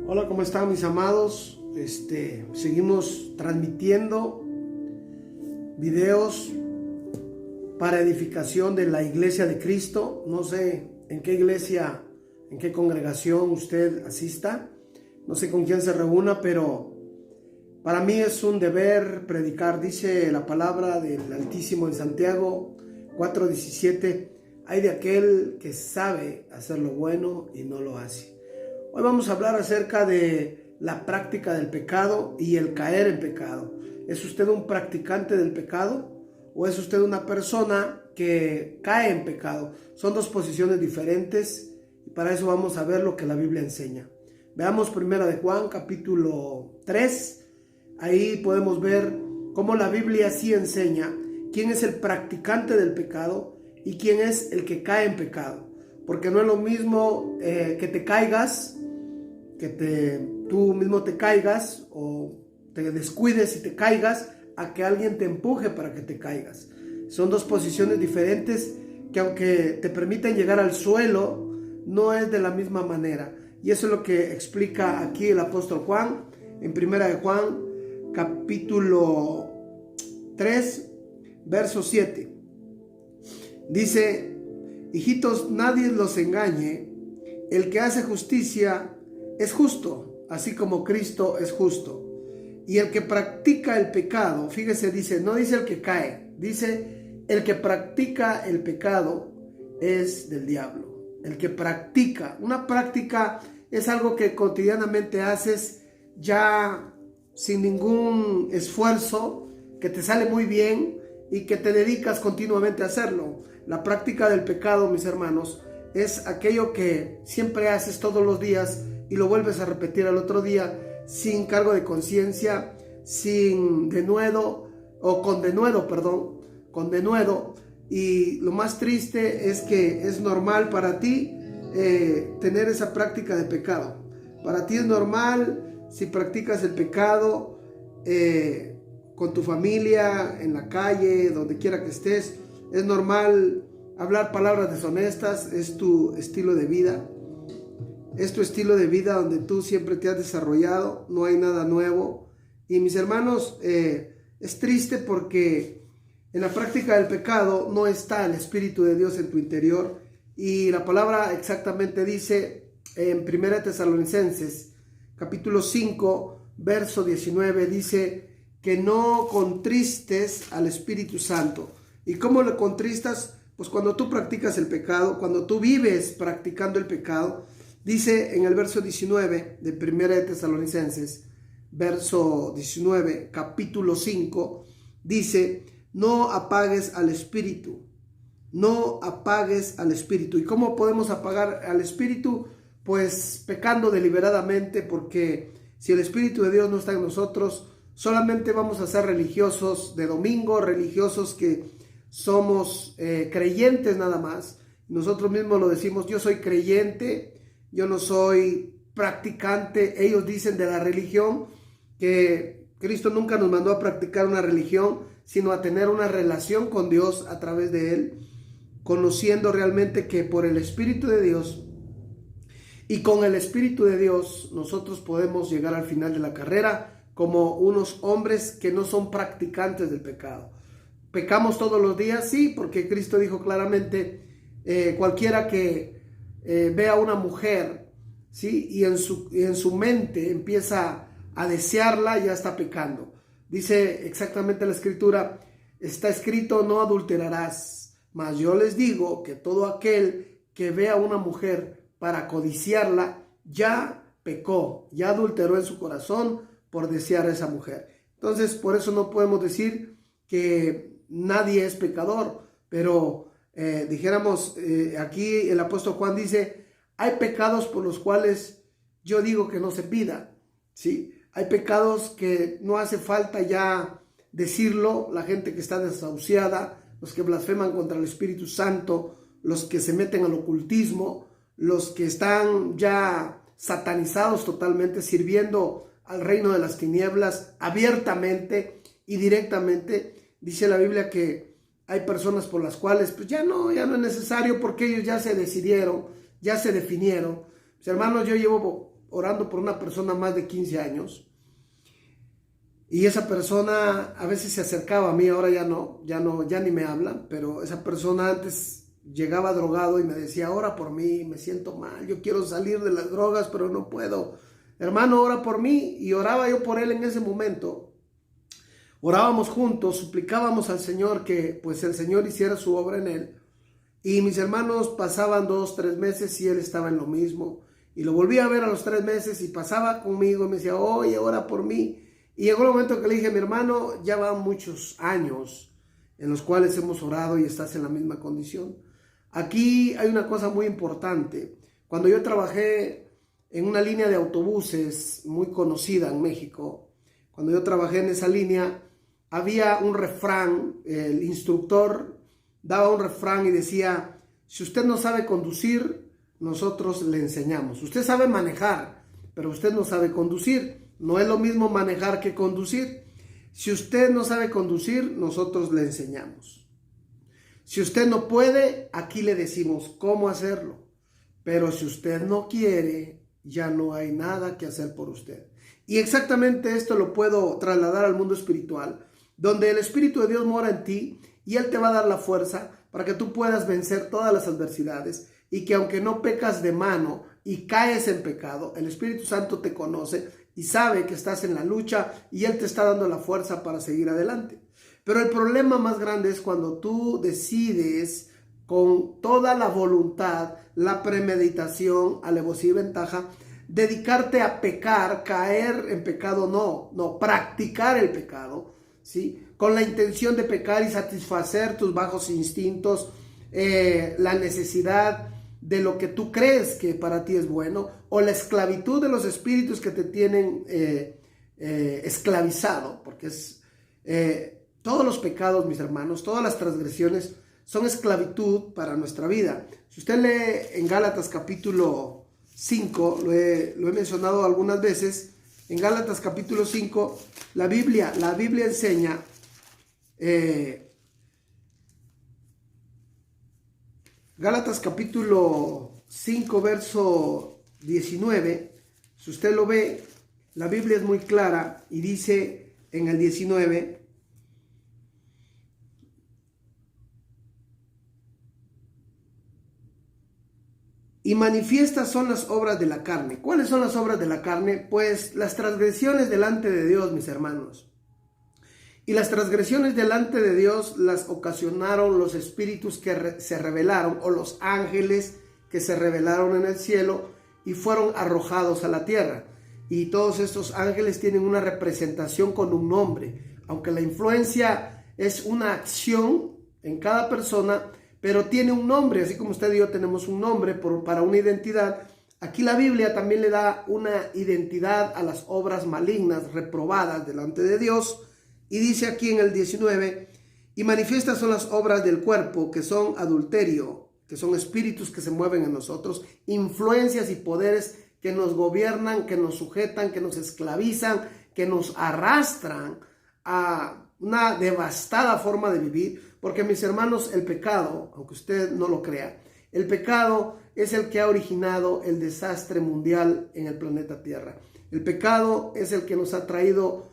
Hola, ¿cómo están mis amados? Seguimos transmitiendo videos para edificación de la iglesia de Cristo. No sé en qué iglesia, en qué congregación usted asista, no sé con quién se reúna, pero para mí es un deber predicar. Dice la palabra del Altísimo en Santiago 4:17, hay de aquel que sabe hacer lo bueno y no lo hace. Hoy vamos a hablar acerca de la práctica del pecado y el caer en pecado. ¿Es usted un practicante del pecado o es usted una persona que cae en pecado? Son dos posiciones diferentes y para eso vamos a ver lo que la Biblia enseña. Veamos 1 de Juan capítulo 3. Ahí podemos ver cómo la Biblia sí enseña quién es el practicante del pecado y quién es el que cae en pecado. Porque no es lo mismo que te caigas, tú mismo te caigas o te descuides y te caigas, a que alguien te empuje para que te caigas. Son dos posiciones diferentes que, aunque te permiten llegar al suelo, no es de la misma manera. Y eso es lo que explica aquí el apóstol Juan en 1 de Juan capítulo 3 verso 7. Dice: hijitos, nadie los engañe, el que hace justicia es justo, así como Cristo es justo. Y el que practica el pecado, fíjese, dice, no dice el que cae, dice el que practica el pecado es del diablo. El que practica, una práctica es algo que cotidianamente haces ya sin ningún esfuerzo, que te sale muy bien y que te dedicas continuamente a hacerlo. La práctica del pecado, mis hermanos, es aquello que siempre haces todos los días y lo vuelves a repetir al otro día sin cargo de conciencia, sin denuedo o con denuedo, con denuedo. Y lo más triste es que es normal para ti tener esa práctica de pecado. Para ti es normal si practicas el pecado con tu familia, en la calle, donde quiera que estés. Es normal hablar palabras deshonestas, es tu estilo de vida. Es tu estilo de vida donde tú siempre te has desarrollado, no hay nada nuevo. Y mis hermanos, es triste porque en la práctica del pecado no está el Espíritu de Dios en tu interior. Y la palabra exactamente dice en 1 Tesalonicenses capítulo 5 verso 19, dice que no contristes al Espíritu Santo. ¿Y cómo le contristas? Pues cuando tú practicas el pecado, cuando tú vives practicando el pecado. Dice en el verso 19 de 1 de Tesalonicenses, verso 19, capítulo 5, dice: no apagues al Espíritu, no apagues al Espíritu. ¿Y cómo podemos apagar al Espíritu? Pues pecando deliberadamente, porque si el Espíritu de Dios no está en nosotros, solamente vamos a ser religiosos de domingo, religiosos que somos creyentes nada más. Nosotros mismos lo decimos: yo soy creyente, yo no soy practicante. Ellos dicen de la religión que Cristo nunca nos mandó a practicar una religión, sino a tener una relación con Dios a través de Él, conociendo realmente que por el Espíritu de Dios y con el Espíritu de Dios nosotros podemos llegar al final de la carrera como unos hombres que no son practicantes del pecado. ¿Pecamos todos los días? Sí, porque Cristo dijo claramente, cualquiera que ve a una mujer, ¿sí?, y en su mente empieza a desearla, ya está pecando. Dice exactamente la Escritura: está escrito, no adulterarás. Mas yo les digo que todo aquel que ve a una mujer para codiciarla, ya pecó, ya adulteró en su corazón por desear a esa mujer. Entonces, por eso no podemos decir que nadie es pecador, pero dijéramos, aquí el apóstol Juan dice: hay pecados por los cuales yo digo que no se pida, ¿sí? Hay pecados que no hace falta ya decirlo. La gente que está desahuciada, los que blasfeman contra el Espíritu Santo, los que se meten al ocultismo, los que están ya satanizados totalmente, sirviendo al reino de las tinieblas abiertamente y directamente. Dice la Biblia que hay personas por las cuales pues ya no es necesario, porque ellos ya se decidieron, ya se definieron. Mis hermanos, yo llevo orando por una persona más de 15 años. Y esa persona a veces se acercaba a mí, ahora ya ni me habla, pero esa persona antes llegaba drogado y me decía, ora por mí, me siento mal, yo quiero salir de las drogas, pero no puedo. Hermano, ora por mí, y oraba yo por él en ese momento. Orábamos juntos, suplicábamos al Señor que pues el Señor hiciera su obra en él. Y mis hermanos, pasaban 2, 3 meses y él estaba en lo mismo. Y lo volví a ver a los 3 meses y pasaba conmigo y me decía, oye, ora por mí. Y llegó el momento que le dije, mi hermano, ya van muchos años en los cuales hemos orado y estás en la misma condición. Aquí hay una cosa muy importante. Cuando yo trabajé en una línea de autobuses muy conocida en México, cuando yo trabajé en esa línea, había un refrán, el instructor daba un refrán y decía, si usted no sabe conducir, nosotros le enseñamos. Usted sabe manejar, pero usted no sabe conducir. No es lo mismo manejar que conducir. Si usted no sabe conducir, nosotros le enseñamos. Si usted no puede, aquí le decimos cómo hacerlo. Pero si usted no quiere, ya no hay nada que hacer por usted. Y exactamente esto lo puedo trasladar al mundo espiritual, donde el Espíritu de Dios mora en ti y Él te va a dar la fuerza para que tú puedas vencer todas las adversidades y que aunque no pecas de mano y caes en pecado, el Espíritu Santo te conoce y sabe que estás en la lucha y Él te está dando la fuerza para seguir adelante. Pero el problema más grande es cuando tú decides con toda la voluntad, la premeditación, alevosía y ventaja, dedicarte a pecar, caer en pecado, no, practicar el pecado, ¿sí? Con la intención de pecar y satisfacer tus bajos instintos, la necesidad de lo que tú crees que para ti es bueno, o la esclavitud de los espíritus que te tienen esclavizado, porque es todos los pecados, mis hermanos, todas las transgresiones son esclavitud para nuestra vida. Si usted lee en Gálatas capítulo 5, lo he mencionado algunas veces, en Gálatas capítulo 5, la Biblia enseña Gálatas capítulo 5, verso 19, si usted lo ve, la Biblia es muy clara y dice en el 19, y manifiestas son las obras de la carne. ¿Cuáles son las obras de la carne? Pues las transgresiones delante de Dios, mis hermanos. Y las transgresiones delante de Dios las ocasionaron los espíritus que se rebelaron, o los ángeles que se rebelaron en el cielo y fueron arrojados a la tierra. Y todos estos ángeles tienen una representación con un nombre. Aunque la influencia es una acción en cada persona, pero tiene un nombre, así como usted y yo tenemos un nombre para una identidad. Aquí la Biblia también le da una identidad a las obras malignas reprobadas delante de Dios. Y dice aquí en el 19, y manifiestas son las obras del cuerpo, que son adulterio, que son espíritus que se mueven en nosotros, influencias y poderes que nos gobiernan, que nos sujetan, que nos esclavizan, que nos arrastran a una devastada forma de vivir. Porque, mis hermanos, el pecado, aunque usted no lo crea, el pecado es el que ha originado el desastre mundial en el planeta Tierra. El pecado es el que nos ha traído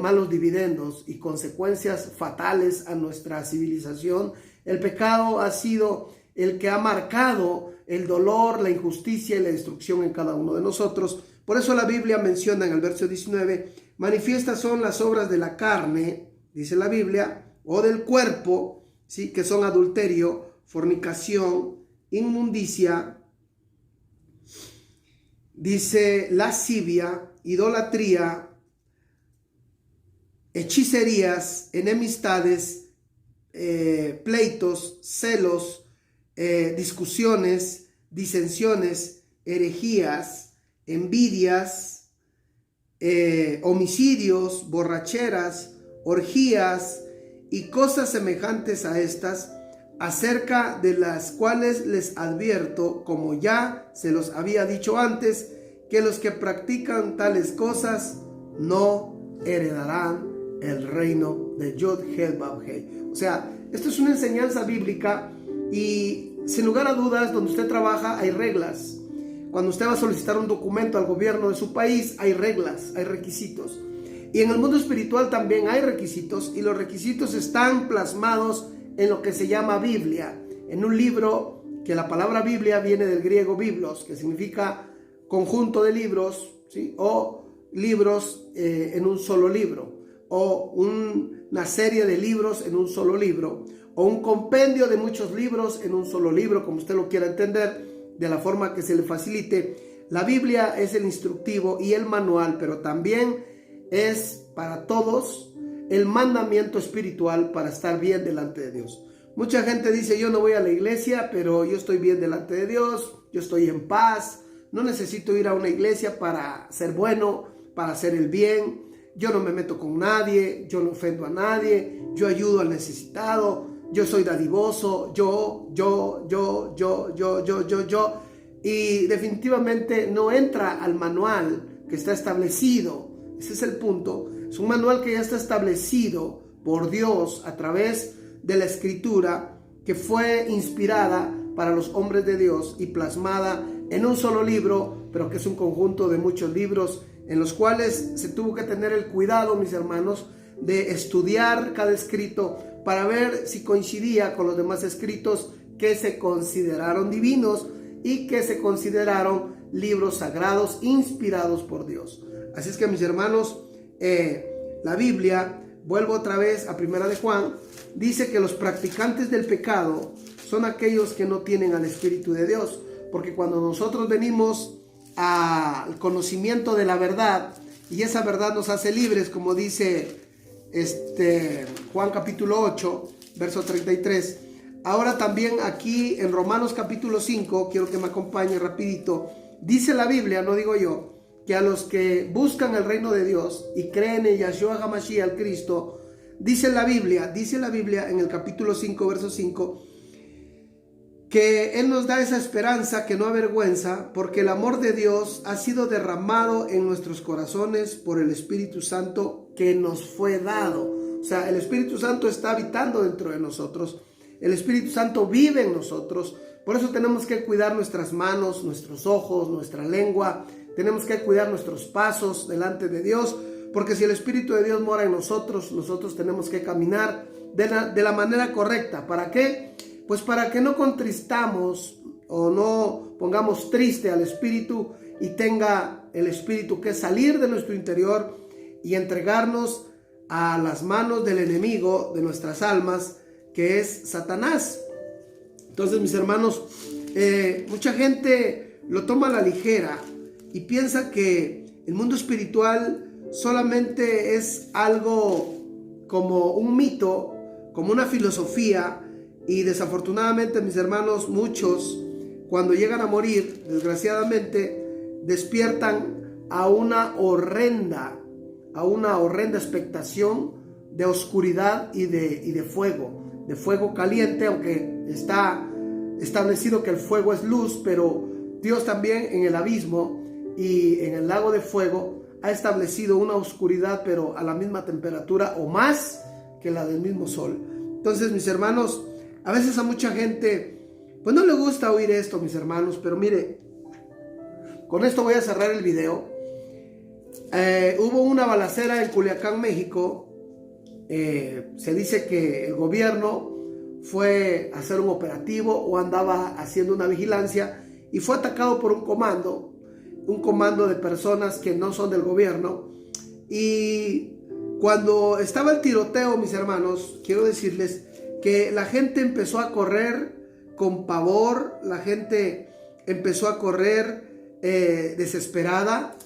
malos dividendos y consecuencias fatales a nuestra civilización. El pecado ha sido el que ha marcado el dolor, la injusticia y la destrucción en cada uno de nosotros. Por eso la Biblia menciona en el verso 19, manifiestas son las obras de la carne, dice la Biblia, o del cuerpo, ¿sí? Que son adulterio, fornicación, inmundicia, dice lascivia, idolatría, hechicerías, enemistades, pleitos, celos, discusiones, disensiones, herejías, envidias, homicidios, borracheras, orgías y cosas semejantes a estas, acerca de las cuales les advierto, como ya se los había dicho antes, que los que practican tales cosas no heredarán el reino de Yod Hel Vav Hei. O sea, esto es una enseñanza bíblica y sin lugar a dudas, donde usted trabaja hay reglas. Cuando usted va a solicitar un documento al gobierno de su país, hay reglas, hay requisitos. Y en el mundo espiritual también hay requisitos, y los requisitos están plasmados en lo que se llama Biblia, en un libro que la palabra Biblia viene del griego biblos, que significa conjunto de libros, ¿sí? O libros en un solo libro, o una serie de libros en un solo libro, o un compendio de muchos libros en un solo libro, como usted lo quiera entender, de la forma que se le facilite. La Biblia es el instructivo y el manual, pero también es para todos el mandamiento espiritual para estar bien delante de Dios. Mucha gente dice: yo no voy a la iglesia, pero yo estoy bien delante de Dios, yo estoy en paz, no necesito ir a una iglesia para ser bueno, para hacer el bien, yo no me meto con nadie, yo no ofendo a nadie, yo ayudo al necesitado, yo soy dadivoso, y definitivamente no entra al manual que está establecido. Ese es el punto. Es un manual que ya está establecido por Dios a través de la Escritura, que fue inspirada para los hombres de Dios y plasmada en un solo libro, pero que es un conjunto de muchos libros en los cuales se tuvo que tener el cuidado, mis hermanos, de estudiar cada escrito para ver si coincidía con los demás escritos que se consideraron divinos y que se consideraron libros sagrados inspirados por Dios. Así es que, mis hermanos, la Biblia, vuelvo otra vez a Primera de Juan, dice que los practicantes del pecado son aquellos que no tienen al Espíritu de Dios, porque cuando nosotros venimos al conocimiento de la verdad, y esa verdad nos hace libres, como dice Juan capítulo 8, verso 33. Ahora también aquí en Romanos capítulo 5, quiero que me acompañe rapidito, dice la Biblia, no digo yo, que a los que buscan el reino de Dios y creen en Yahshua HaMashiach, el Cristo, dice la Biblia en el capítulo 5, verso 5, que Él nos da esa esperanza que no avergüenza, porque el amor de Dios ha sido derramado en nuestros corazones por el Espíritu Santo que nos fue dado. O sea, el Espíritu Santo está habitando dentro de nosotros. El Espíritu Santo vive en nosotros. Por eso tenemos que cuidar nuestras manos, nuestros ojos, nuestra lengua. Tenemos que cuidar nuestros pasos delante de Dios, porque si el Espíritu de Dios mora en nosotros, nosotros tenemos que caminar de la manera correcta. ¿Para qué? Pues para que no contristamos o no pongamos triste al Espíritu y tenga el Espíritu que salir de nuestro interior y entregarnos a las manos del enemigo de nuestras almas, que es Satanás. Entonces, mis hermanos, mucha gente lo toma a la ligera y piensa que el mundo espiritual solamente es algo como un mito, como una filosofía. Y desafortunadamente, mis hermanos, muchos cuando llegan a morir, desgraciadamente, despiertan a una horrenda expectación de oscuridad y de fuego caliente, aunque está establecido que el fuego es luz, pero Dios también en el abismo y en el lago de fuego ha establecido una oscuridad, pero a la misma temperatura o más que la del mismo sol. Entonces, mis hermanos, a veces a mucha gente pues no le gusta oír esto, mis hermanos, pero mire, con esto voy a cerrar el video. Hubo una balacera en Culiacán, México. Se dice que el gobierno fue a hacer un operativo o andaba haciendo una vigilancia y fue atacado por un comando de personas que no son del gobierno. Y cuando estaba el tiroteo, mis hermanos, quiero decirles que la gente empezó a correr con pavor, la gente empezó a correr desesperada,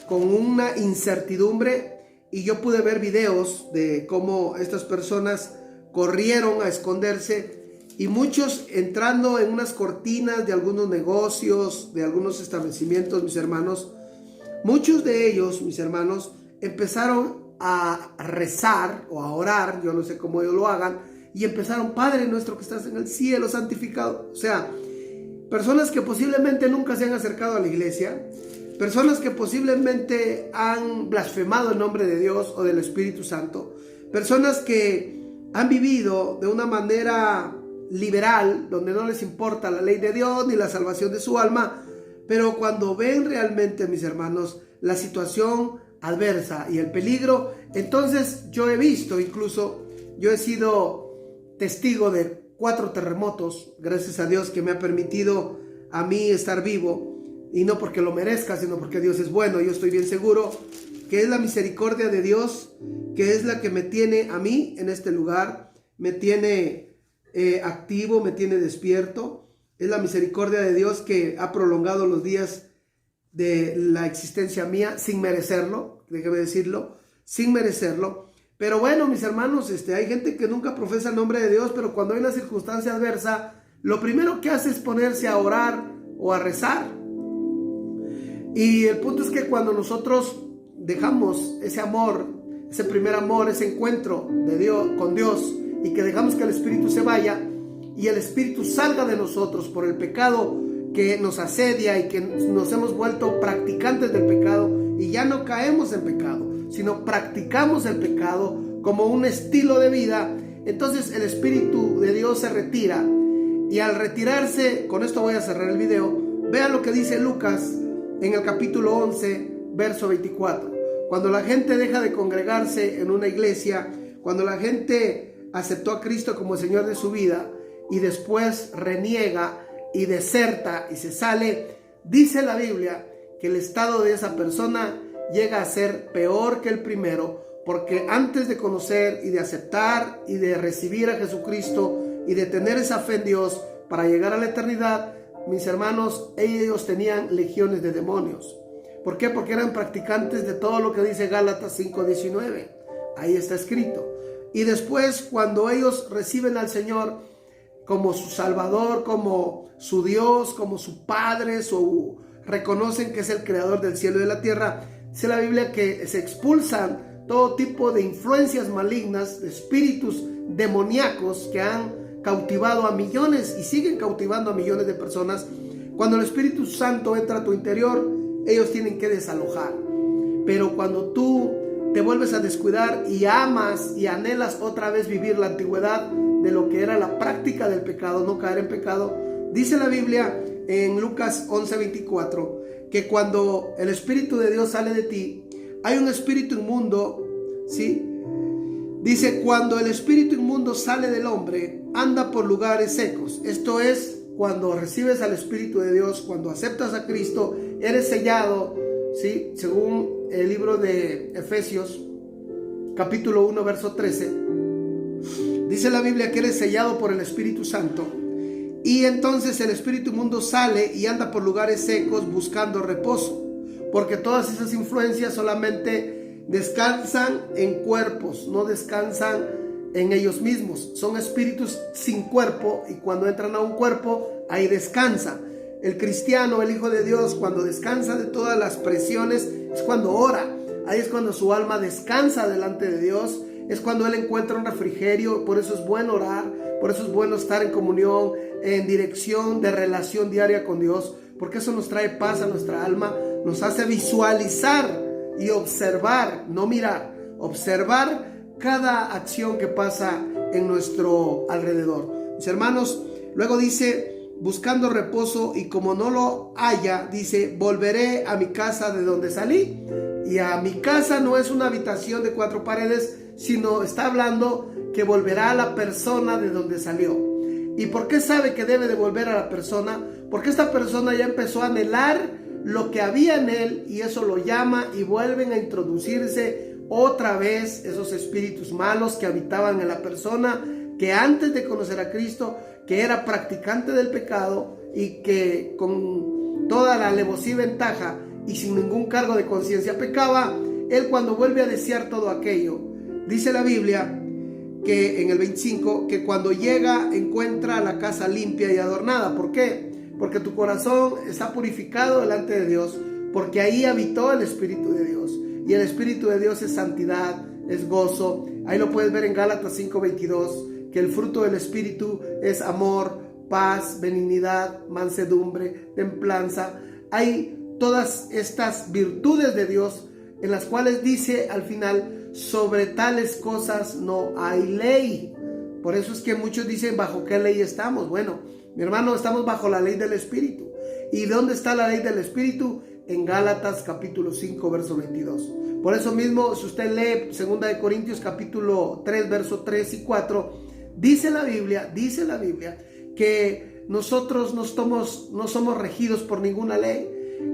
con una incertidumbre, y yo pude ver videos de cómo estas personas corrieron a esconderse, y muchos entrando en unas cortinas de algunos negocios, de algunos establecimientos, mis hermanos. Muchos de ellos, mis hermanos, empezaron a rezar o a orar, yo no sé cómo ellos lo hagan, y empezaron: Padre nuestro que estás en el cielo, santificado. O sea, personas que posiblemente nunca se han acercado a la iglesia, personas que posiblemente han blasfemado el nombre de Dios o del Espíritu Santo, personas que han vivido de una manera liberal, donde no les importa la ley de Dios ni la salvación de su alma, pero cuando ven realmente, mis hermanos, la situación adversa y el peligro, entonces yo he visto, incluso yo he sido testigo de 4 terremotos, gracias a Dios que me ha permitido a mí estar vivo, y no porque lo merezca, sino porque Dios es bueno. Yo estoy bien seguro que es la misericordia de Dios, que es la que me tiene a mí en este lugar, me tiene activo, me tiene despierto. Es la misericordia de Dios que ha prolongado los días de la existencia mía sin merecerlo, déjeme decirlo, sin merecerlo. Pero bueno, mis hermanos, hay gente que nunca profesa el nombre de Dios, pero cuando hay una circunstancia adversa, lo primero que hace es ponerse a orar o a rezar. Y el punto es que cuando nosotros dejamos ese amor, ese primer amor, ese encuentro de Dios con Dios, y que dejamos que el Espíritu se vaya y el Espíritu salga de nosotros por el pecado que nos asedia y que nos hemos vuelto practicantes del pecado, y ya no caemos en pecado, sino practicamos el pecado como un estilo de vida, entonces el Espíritu de Dios se retira. Y al retirarse, con esto voy a cerrar el video, vean lo que dice Lucas en el capítulo 11, verso 24. Cuando la gente deja de congregarse en una iglesia, cuando la gente aceptó a Cristo como el Señor de su vida y después reniega y deserta y se sale, dice la Biblia que el estado de esa persona llega a ser peor que el primero, porque antes de conocer y de aceptar y de recibir a Jesucristo y de tener esa fe en Dios para llegar a la eternidad, mis hermanos, ellos tenían legiones de demonios. ¿Por qué? Porque eran practicantes de todo lo que dice Gálatas 5:19. Ahí está escrito. Y después, cuando ellos reciben al Señor como su Salvador, como su Dios, como su Padre, reconocen que es el creador del cielo y de la tierra, dice la Biblia que se expulsan todo tipo de influencias malignas, de espíritus demoníacos que han cautivado a millones y siguen cautivando a millones de personas. Cuando el Espíritu Santo entra a tu interior, ellos tienen que desalojar. Pero cuando tú te vuelves a descuidar y amas y anhelas otra vez vivir la antigüedad de lo que era la práctica del pecado, no caer en pecado, dice la Biblia en Lucas 11:24 que cuando el Espíritu de Dios sale de ti, hay un espíritu inmundo, ¿sí? Dice, cuando el espíritu inmundo sale del hombre, anda por lugares secos. Esto es, cuando recibes al Espíritu de Dios, cuando aceptas a Cristo, eres sellado, ¿sí? Según el libro de Efesios, capítulo 1, verso 13. Dice la Biblia que eres sellado por el Espíritu Santo. Y entonces el espíritu inmundo sale y anda por lugares secos buscando reposo. Porque todas esas influencias solamente descansan en cuerpos, no descansan en ellos mismos. Son espíritus sin cuerpo, y cuando entran a un cuerpo, ahí descansa. El cristiano, el Hijo de Dios, cuando descansa de todas las presiones, es cuando ora. Ahí es cuando su alma descansa delante de Dios. Es cuando él encuentra un refrigerio. Por eso es bueno orar, por eso es bueno estar en comunión, en dirección de relación diaria con Dios, porque eso nos trae paz a nuestra alma, nos hace visualizar y observar, no mirar, observar cada acción que pasa en nuestro alrededor. Mis hermanos, luego dice, buscando reposo, y como no lo haya, dice, volveré a mi casa de donde salí. Y a mi casa no es una habitación de 4 paredes, sino está hablando que volverá a la persona de donde salió. ¿Y por qué sabe que debe de volver a la persona? Porque esta persona ya empezó a anhelar lo que había en él, y eso lo llama, y vuelven a introducirse otra vez esos espíritus malos que habitaban en la persona, que antes de conocer a Cristo, que era practicante del pecado, y que con toda la alevosía y ventaja y sin ningún cargo de conciencia pecaba. Él, cuando vuelve a desear todo aquello, dice la Biblia que en el 25, que cuando llega encuentra la casa limpia y adornada. ¿Por qué? Porque tu corazón está purificado delante de Dios, porque ahí habitó el Espíritu de Dios, y el Espíritu de Dios es santidad, es gozo. Ahí lo puedes ver en Gálatas 5:22, que el fruto del Espíritu es amor, paz, benignidad, mansedumbre, templanza. Hay todas estas virtudes de Dios, en las cuales dice al final, sobre tales cosas no hay ley. Por eso es que muchos dicen, ¿bajo qué ley estamos? Bueno, mi hermano, estamos bajo la ley del Espíritu. ¿Y dónde está la ley del Espíritu? En Gálatas capítulo 5, verso 22. Por eso mismo, si usted lee 2 de Corintios capítulo 3, verso 3 y 4, dice la Biblia que nosotros no somos regidos por ninguna ley.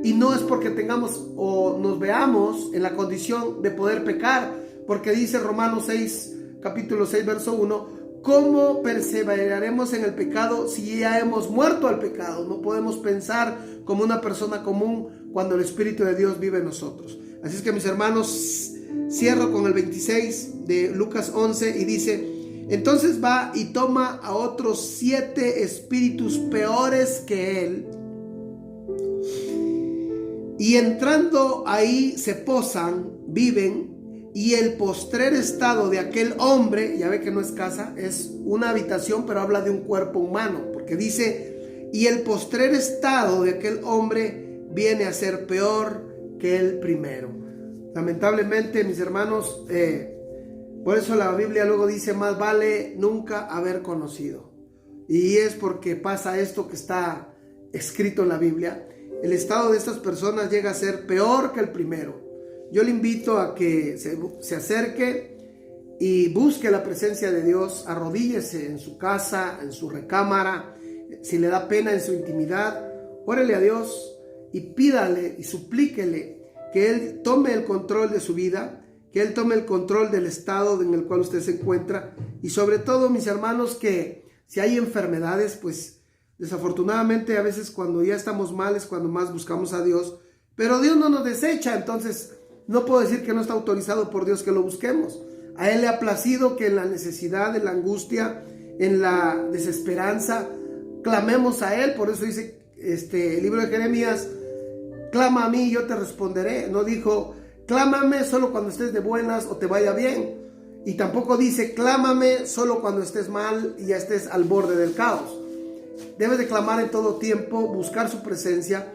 Y no es porque tengamos o nos veamos en la condición de poder pecar, porque dice Romanos 6, capítulo 6, verso 1, ¿cómo perseveraremos en el pecado si ya hemos muerto al pecado? No podemos pensar como una persona común cuando el Espíritu de Dios vive en nosotros. Así es que, mis hermanos, cierro con el 26 de Lucas 11 y dice: entonces va y toma a otros 7 espíritus peores que él, y entrando ahí se posan, viven, y el postrer estado de aquel hombre, ya ve que no es casa, es una habitación, pero habla de un cuerpo humano, porque dice, y el postrer estado de aquel hombre viene a ser peor que el primero. Lamentablemente, mis hermanos, por eso la Biblia luego dice, más vale nunca haber conocido. Y es porque pasa esto que está escrito en la Biblia. El estado de estas personas llega a ser peor que el primero. Yo le invito a que se acerque y busque la presencia de Dios, arrodíllese en su casa, en su recámara, si le da pena en su intimidad, órele a Dios y pídale y suplíquele que Él tome el control de su vida, que Él tome el control del estado en el cual usted se encuentra, y sobre todo, mis hermanos, que si hay enfermedades, pues desafortunadamente a veces cuando ya estamos mal es cuando más buscamos a Dios, pero Dios no nos desecha. Entonces no puedo decir que no está autorizado por Dios que lo busquemos. A Él le ha placido que en la necesidad, en la angustia, en la desesperanza, clamemos a Él. Por eso dice el libro de Jeremías, clama a mí y yo te responderé. No dijo, clámame solo cuando estés de buenas o te vaya bien. Y tampoco dice, clámame solo cuando estés mal y ya estés al borde del caos. Debes de clamar en todo tiempo, buscar su presencia.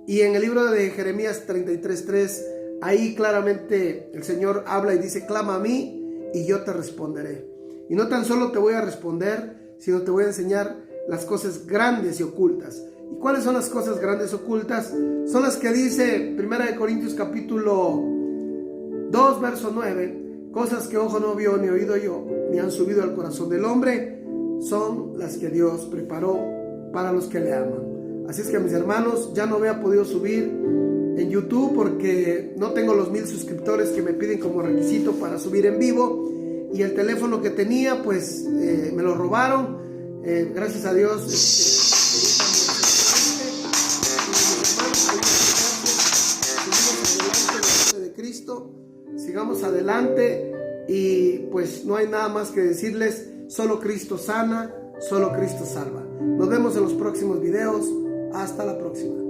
Y en el libro de Jeremías 33:3, ahí claramente el Señor habla y dice, clama a mí y yo te responderé. Y no tan solo te voy a responder, sino te voy a enseñar las cosas grandes y ocultas. ¿Y cuáles son las cosas grandes y ocultas? Son las que dice 1 de Corintios capítulo 2, verso 9, cosas que ojo no vio ni oído yo, ni han subido al corazón del hombre, son las que Dios preparó para los que le aman. Así es que, mis hermanos, ya no había podido subir en YouTube porque no tengo los 1000 suscriptores que me piden como requisito para subir en vivo, y el teléfono que tenía pues me lo robaron. Gracias a Dios de Cristo, sigamos adelante, y pues no hay nada más que decirles. Solo Cristo sana, solo Cristo salva. Nos vemos en los próximos videos. Hasta la próxima.